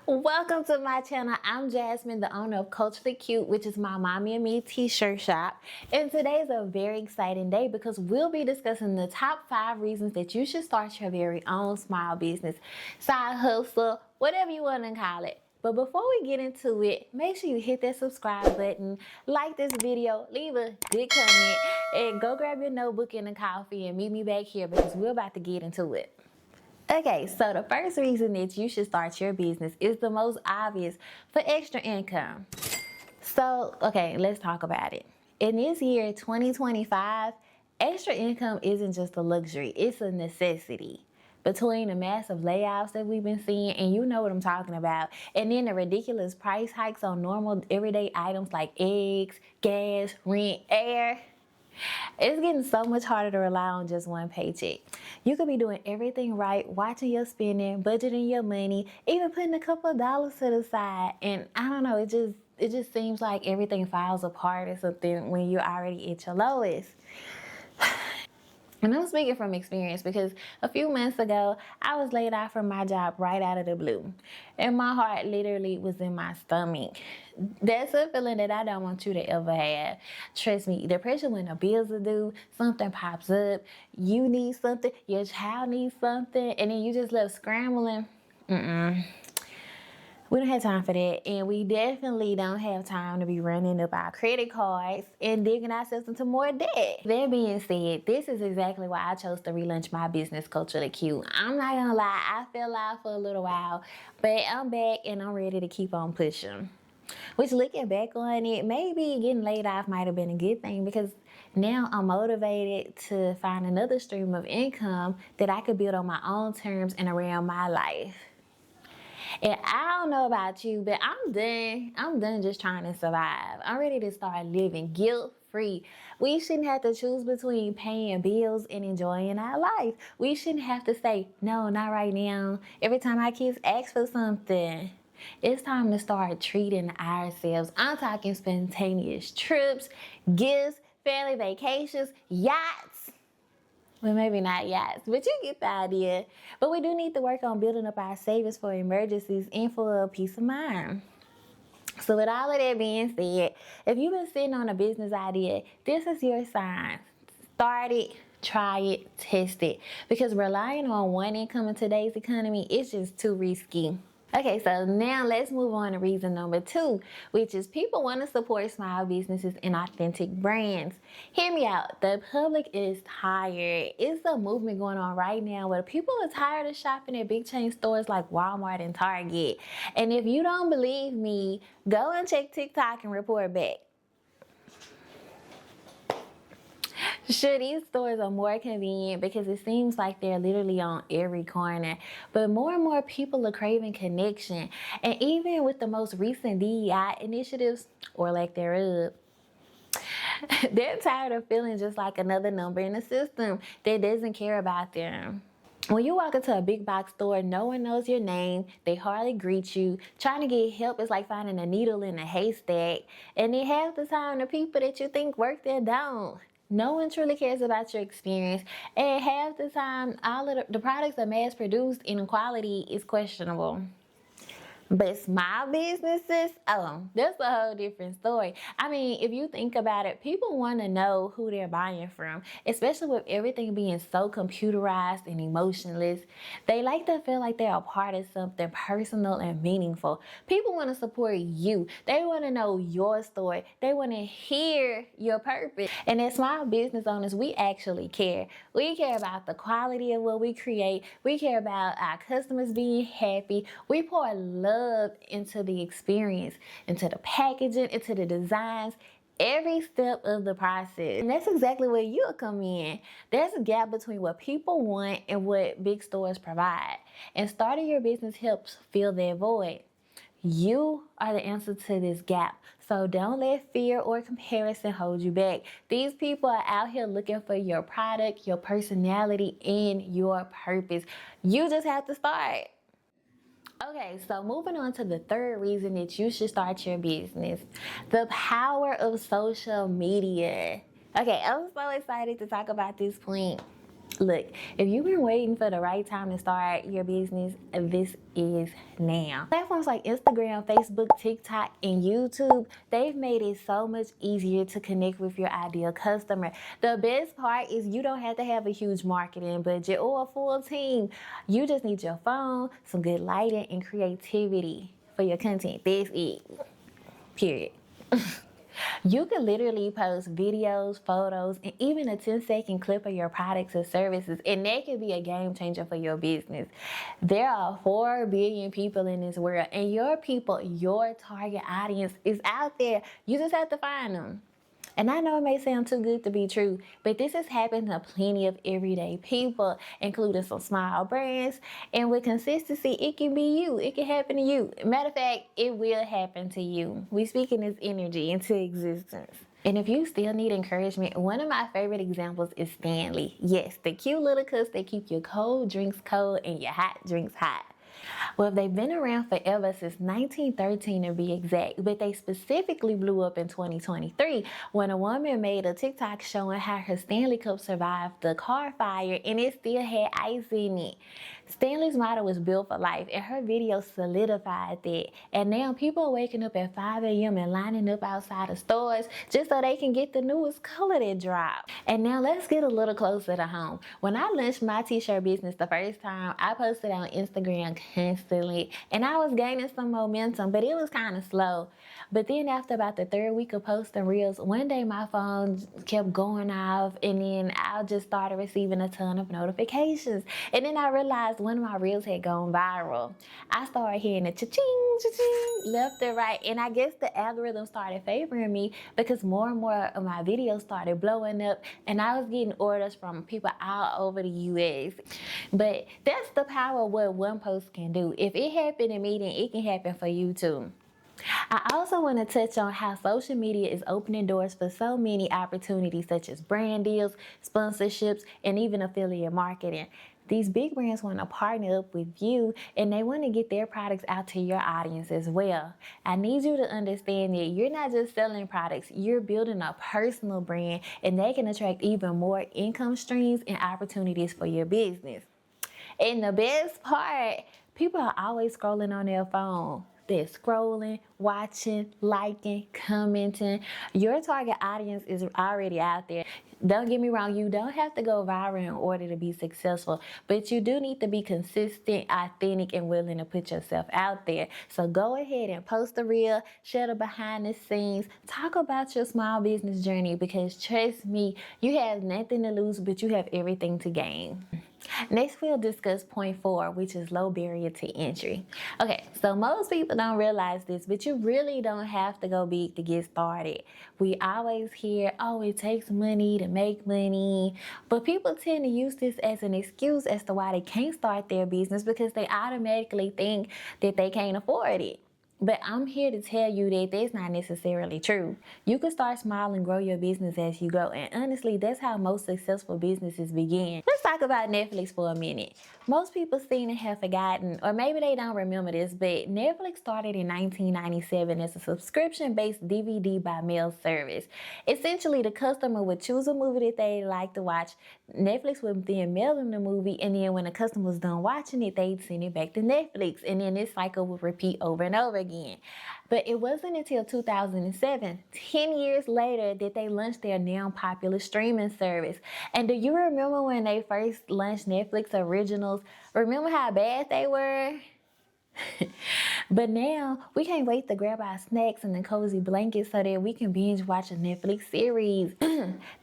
Welcome to my channel. I'm Jasmine, the owner of Culturally Cute, which is my mommy and me t-shirt shop. And today is a very exciting day because we'll be discussing the top 5 reasons that you should start your very own small business, side hustle, whatever you want to call it. But before we get into it, make sure you hit that subscribe button, like this video, leave a good comment, and go grab your notebook and a coffee and meet me back here because we're about to get into it. Okay, so the first reason that you should start your business is the most obvious, for extra income. So, okay, let's talk about it. In this year, 2025, extra income isn't just a luxury, it's a necessity. Between the massive layoffs that we've been seeing, and you know what I'm talking about, and then the ridiculous price hikes on normal everyday items like eggs, gas, rent, air, it's getting so much harder to rely on just one paycheck. You could be doing everything right, watching your spending, budgeting your money, even putting a couple of dollars to the side. And I don't know, it just seems like everything falls apart or something when you're already at your lowest. And I'm speaking from experience because a few months ago, I was laid off from my job right out of the blue. And my heart literally was in my stomach. That's a feeling that I don't want you to ever have. Trust me, depression when the bills are due, something pops up, you need something, your child needs something, and then you just left scrambling. We don't have time for that, and we definitely don't have time to be running up our credit cards and digging ourselves into more debt. That being said, this is exactly why I chose to relaunch my business, Culturally Cute. I'm not gonna lie, I fell out for a little while, but I'm back and I'm ready to keep on pushing. Which, looking back on it, maybe getting laid off might have been a good thing because now I'm motivated to find another stream of income that I could build on my own terms and around my life. And I don't know about you, but I'm done. I'm done just trying to survive. I'm ready to start living guilt-free. We shouldn't have to choose between paying bills and enjoying our life. We shouldn't have to say, no, not right now, every time our kids ask for something. It's time to start treating ourselves. I'm talking spontaneous trips, gifts, family vacations, yachts. Well, maybe not yachts, but you get the idea. But we do need to work on building up our savings for emergencies and for peace of mind. So with all of that being said, if you've been sitting on a business idea, this is your sign. Start it, try it, test it. Because relying on one income in today's economy is just too risky. Okay, so now let's move on to reason number 2, which is people want to support small businesses and authentic brands. Hear me out. The public is tired. It's a movement going on right now where people are tired of shopping at big chain stores like Walmart and Target. And if you don't believe me, go and check TikTok and report back. Sure, these stores are more convenient because it seems like they're literally on every corner. But more and more people are craving connection. And even with the most recent DEI initiatives, or lack thereof, they're tired of feeling just like another number in the system that doesn't care about them. When you walk into a big box store, no one knows your name. They hardly greet you. Trying to get help is like finding a needle in a haystack. And then half the time, the people that you think work there don't. No one truly cares about your experience. And half the time, all of the products are mass produced and quality is questionable. But small businesses, oh, that's a whole different story. I mean, if you think about it, people want to know who they're buying from, especially with everything being so computerized and emotionless. They like to feel like they're a part of something personal and meaningful. People want to support you. They want to know your story. They want to hear your purpose. And as small business owners, we actually care. We care about the quality of what we create. We care about our customers being happy. We pour love into the experience, into the packaging, into the designs, every step of the process. And that's exactly where you'll come in. There's a gap between what people want and what big stores provide. And starting your business helps fill that void. You are the answer to this gap. So don't let fear or comparison hold you back. These people are out here looking for your product, your personality, and your purpose. You just have to start. Okay, so moving on to the third reason that you should start your business, the power of social media. Okay, I'm so excited to talk about this point. Look, if you've been waiting for the right time to start your business, this is now. Platforms like Instagram, Facebook, TikTok, and YouTube, they've made it so much easier to connect with your ideal customer. The best part is you don't have to have a huge marketing budget or a full team. You just need your phone, some good lighting, and creativity for your content. That's it. Period. You can literally post videos, photos, and even a 10-second clip of your products or services, and that could be a game changer for your business. There are 4 billion people in this world, and your people, your target audience, is out there. You just have to find them. And I know it may sound too good to be true, but this has happened to plenty of everyday people, including some small brands. And with consistency, it can be you. It can happen to you. Matter of fact, it will happen to you. We speaking this energy into existence. And if you still need encouragement, one of my favorite examples is Stanley. Yes, the cute little cups that keep your cold drinks cold and your hot drinks hot. Well, they've been around forever, since 1913 to be exact, but they specifically blew up in 2023 when a woman made a TikTok showing how her Stanley Cup survived the car fire and it still had ice in it. Stanley's motto was built for life, and her video solidified that. And now people are waking up at 5 a.m. and lining up outside of stores just so they can get the newest color that dropped. And now let's get a little closer to home. When I launched my t-shirt business the first time, I posted on Instagram constantly, and I was gaining some momentum, but it was kind of slow. But then after about the 3rd week of posting reels, one day my phone kept going off, and then I just started receiving a ton of notifications. And then I realized one of my reels had gone viral. I started hearing a cha-ching, cha-ching, left and right, and I guess the algorithm started favoring me because more and more of my videos started blowing up, and I was getting orders from people all over the US. But that's the power of what one post can do. If it happened to me, then it can happen for you too. I also want to touch on how social media is opening doors for so many opportunities, such as brand deals, sponsorships, and even affiliate marketing. These big brands want to partner up with you, and they want to get their products out to your audience as well. I need you to understand that you're not just selling products, you're building a personal brand, and they can attract even more income streams and opportunities for your business. And the best part, people are always scrolling on their phone. They're scrolling, watching, liking, commenting. Your target audience is already out there. Don't get me wrong, you don't have to go viral in order to be successful, but you do need to be consistent, authentic, and willing to put yourself out there. So go ahead and post a reel, share the behind the scenes, talk about your small business journey, because trust me, you have nothing to lose, but you have everything to gain. Next, we'll discuss point 4, which is low barrier to entry. Okay, so most people don't realize this, but you really don't have to go big to get started. We always hear, oh, it takes money to make money, but people tend to use this as an excuse as to why they can't start their business, because they automatically think that they can't afford it. But I'm here to tell you that that's not necessarily true. You can start small and grow your business as you go. And honestly, that's how most successful businesses begin. Let's talk about Netflix for a minute. Most people seem to have forgotten, or maybe they don't remember this, but Netflix started in 1997 as a subscription-based DVD by mail service. Essentially, the customer would choose a movie that they like to watch. Netflix would then mail them the movie, and then when the customer was done watching it, they'd send it back to Netflix, and then this cycle would repeat over and over again. But it wasn't until 2007, 10 years later, that they launched their now popular streaming service. And do you remember when they first launched Netflix originals? Remember how bad they were? But now we can't wait to grab our snacks and the cozy blankets so that we can binge watch a Netflix series.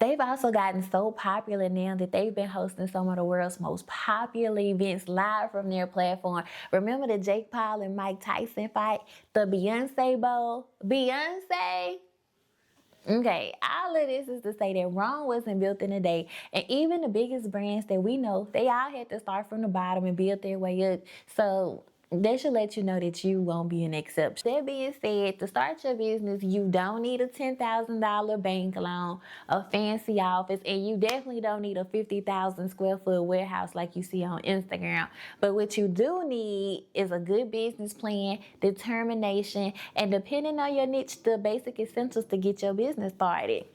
They've also gotten so popular now that they've been hosting some of the world's most popular events live from their platform. Remember the Jake Paul and Mike Tyson fight? The Beyonce Bowl? Beyonce? Okay, all of this is to say that Rome wasn't built in a day, and even the biggest brands that we know, they all had to start from the bottom and build their way up. So that should let you know that you won't be an exception. That being said, to start your business, you don't need a $10,000 bank loan, a fancy office, and you definitely don't need a 50,000 square foot warehouse like you see on Instagram. But what you do need is a good business plan, determination, and depending on your niche, the basic essentials to get your business started.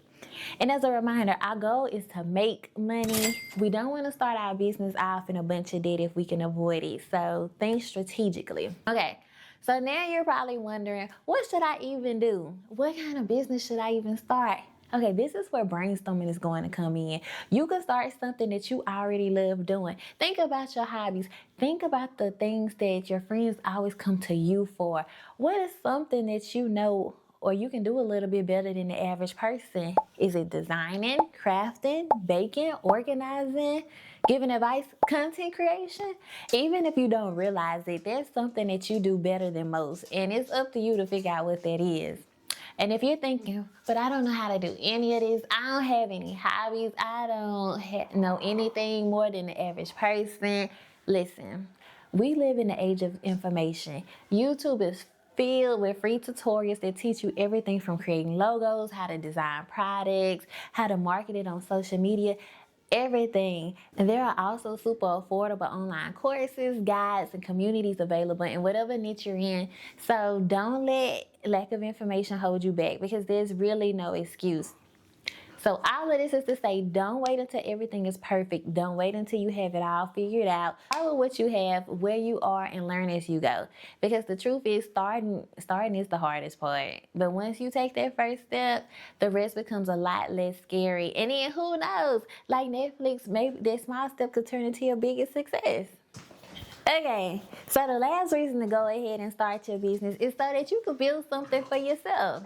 And as a reminder, our goal is to make money. We don't want to start our business off in a bunch of debt if we can avoid it. So think strategically. Okay, so now you're probably wondering, what should I even do? What kind of business should I even start? Okay, this is where brainstorming is going to come in. You can start something that you already love doing. Think about your hobbies. Think about the things that your friends always come to you for. What is something that you know or you can do a little bit better than the average person? Is it designing, crafting, baking, organizing, giving advice, content creation? Even if you don't realize it, there's something that you do better than most, and it's up to you to figure out what that is. And if you're thinking, but I don't know how to do any of this, I don't have any hobbies, I don't know anything more than the average person, listen, we live in the age of information. YouTube is filled with free tutorials that teach you everything from creating logos, how to design products, how to market it on social media, everything. And there are also super affordable online courses, guides, and communities available in whatever niche you're in. So don't let lack of information hold you back, because there's really no excuse. So all of this is to say, don't wait until everything is perfect. Don't wait until you have it all figured out. Start with what you have, where you are, and learn as you go. Because the truth is, starting is the hardest part. But once you take that first step, the rest becomes a lot less scary. And then who knows? Like Netflix, maybe that small step could turn into your biggest success. Okay, so the last reason to go ahead and start your business is so that you can build something for yourself.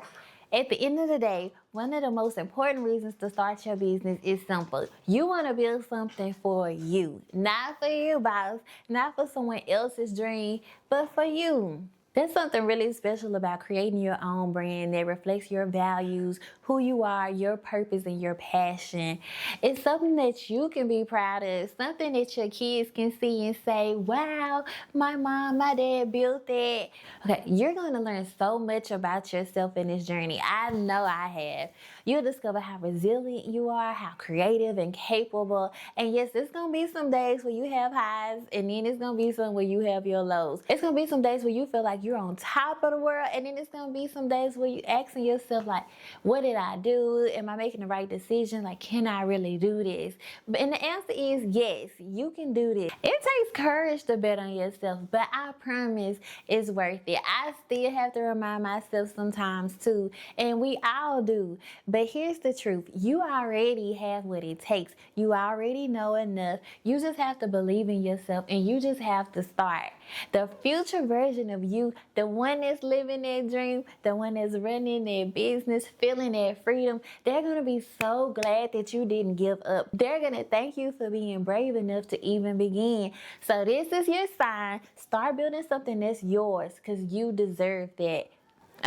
At the end of the day, one of the most important reasons to start your business is simple. You want to build something for you, not for your boss, not for someone else's dream, but for you. There's something really special about creating your own brand that reflects your values, who you are, your purpose, and your passion. It's something that you can be proud of, something that your kids can see and say, wow, my mom, my dad built that. Okay, you're going to learn so much about yourself in this journey. I know I have. You'll discover how resilient you are, how creative and capable. And yes, there's going to be some days where you have highs, and then it's going to be some where you have your lows. It's going to be some days where you feel like you're on top of the world, and then it's going to be some days where you asking yourself, like, what did I do? Am I making the right decision? Like, can I really do this? And the answer is yes, you can do this. It takes courage to bet on yourself, but I promise it's worth it. I still have to remind myself sometimes too, and we all do. But here's the truth. You already have what it takes. You already know enough. You just have to believe in yourself, and you just have to start. The future version of you, the one that's living that dream, the one that's running their business, feeling that freedom, they're going to be so glad that you didn't give up. They're going to thank you for being brave enough to even begin. So this is your sign. Start building something that's yours, because you deserve that.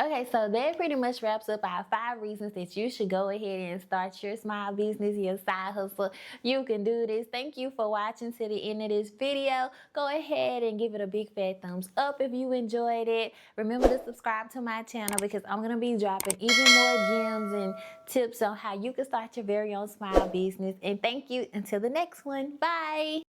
Okay, so that pretty much wraps up our 5 reasons that you should go ahead and start your small business, your side hustle. You can do this. Thank you for watching to the end of this video. Go ahead and give it a big fat thumbs up if you enjoyed it. Remember to subscribe to my channel, because I'm going to be dropping even more gems and tips on how you can start your very own small business. And thank you until the next one. Bye.